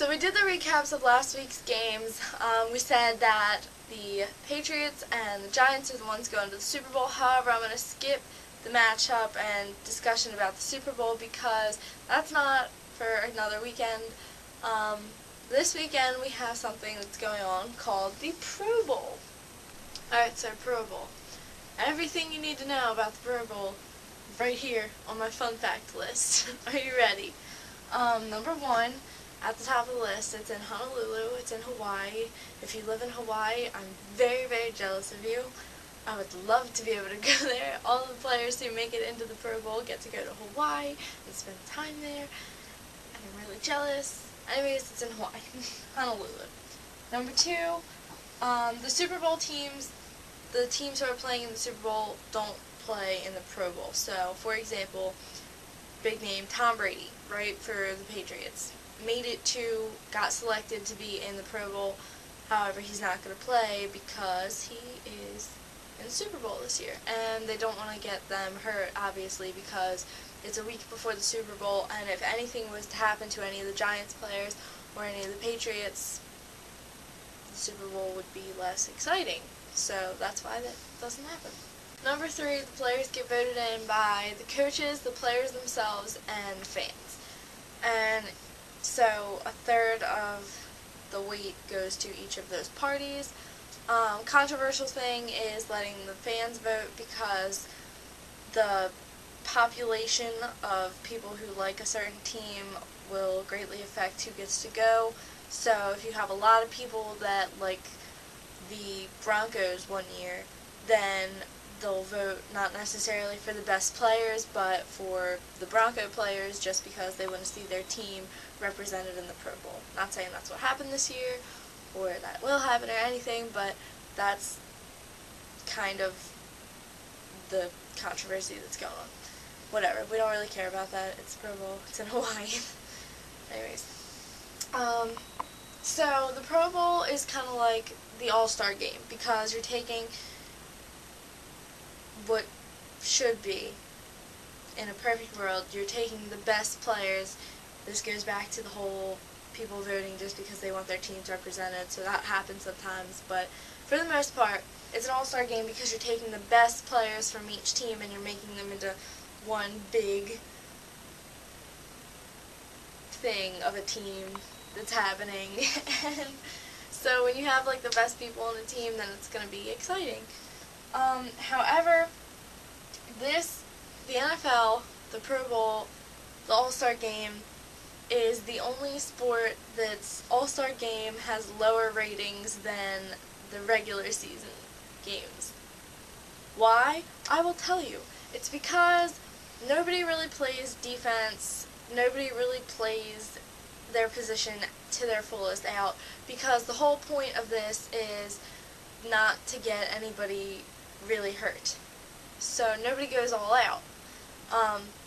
So we did the recaps of last week's games. We said that the Patriots and the Giants are the ones going to the Super Bowl. However, I'm going to skip the matchup and discussion about the Super Bowl because that's not for another weekend. This weekend we have something that's going on called the Pro Bowl. Alright, so Pro Bowl. Everything you need to know about the Pro Bowl right here on my fun fact list. Are you ready? Number one, at the top of the list, it's in Honolulu, it's in Hawaii. If you live in Hawaii, I'm very, very jealous of you. I would love to be able to go there. All the players who make it into the Pro Bowl get to go to Hawaii and spend time there, and I'm really jealous. Anyways, it's in Hawaii, Honolulu. Number two, the Super Bowl teams, the teams who are playing in the Super Bowl don't play in the Pro Bowl. So, for example, big name Tom Brady, right, for the Patriots, got selected to be in the Pro Bowl. However, he's not going to play because he is in the Super Bowl this year. And they don't want to get them hurt, obviously, because it's a week before the Super Bowl, and if anything was to happen to any of the Giants players or any of the Patriots, the Super Bowl would be less exciting. So that's why that doesn't happen. Number three, the players get voted in by the coaches, the players themselves, and the fans. And so a third of the weight goes to each of those parties. Controversial thing is letting the fans vote because the population of people who like a certain team will greatly affect who gets to go. So if you have a lot of people that like the Broncos one year, then they'll vote not necessarily for the best players, but for the Bronco players just because they want to see their team represented in the Pro Bowl. Not saying that's what happened this year, or that will happen or anything, but that's kind of the controversy that's going on. Whatever, we don't really care about that. It's Pro Bowl, it's in Hawaii. Anyways. So the Pro Bowl is kind of like the All-Star game because you're taking what should be, in a perfect world, you're taking the best players. This goes back to the whole people voting just because they want their teams represented, so that happens sometimes, but for the most part, it's an all-star game because you're taking the best players from each team and you're making them into one big thing of a team that's happening. And so when you have like the best people on the team, then it's going to be exciting. However, the NFL, the Pro Bowl, the All-Star Game is the only sport that's All-Star Game has lower ratings than the regular season games. Why? I will tell you. It's because nobody really plays defense, nobody really plays their position to their fullest out, because the whole point of this is not to get anybody really hurt. So nobody goes all out,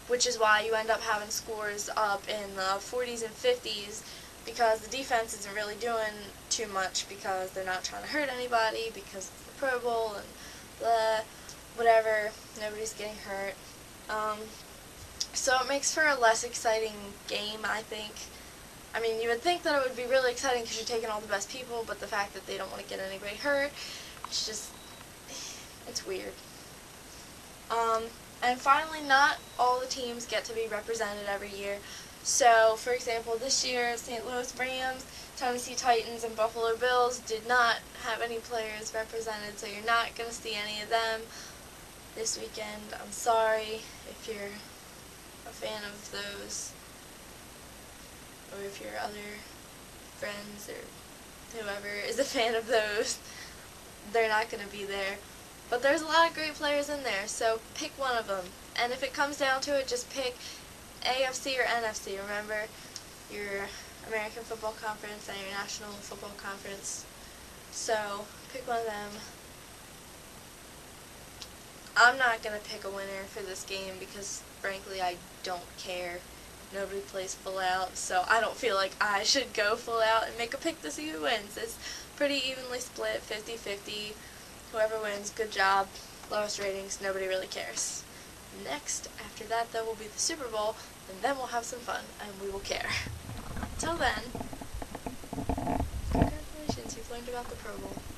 which is why you end up having scores up in the 40s and 50s, because the defense isn't really doing too much because they're not trying to hurt anybody, because it's the Pro Bowl and whatever, nobody's getting hurt. So it makes for a less exciting game, I think. I mean, you would think that it would be really exciting because you're taking all the best people, but the fact that they don't want to get anybody hurt, it's just, it's weird. And finally, not all the teams get to be represented every year. So, for example, this year, St. Louis Rams, Tennessee Titans, and Buffalo Bills did not have any players represented, so you're not going to see any of them this weekend. I'm sorry if you're a fan of those, or if your other friends or whoever is a fan of those, they're not going to be there. But there's a lot of great players in there, so pick one of them. And if it comes down to it, just pick AFC or NFC. Remember, your American Football Conference and your National Football Conference. So, pick one of them. I'm not going to pick a winner for this game because, frankly, I don't care. Nobody plays full out, so I don't feel like I should go full out and make a pick to see who wins. It's pretty evenly split, 50-50. Whoever wins, good job. Lowest ratings, nobody really cares. Next, after that, though, will be the Super Bowl, and then we'll have some fun, and we will care. Till then, learned about the Pro Bowl.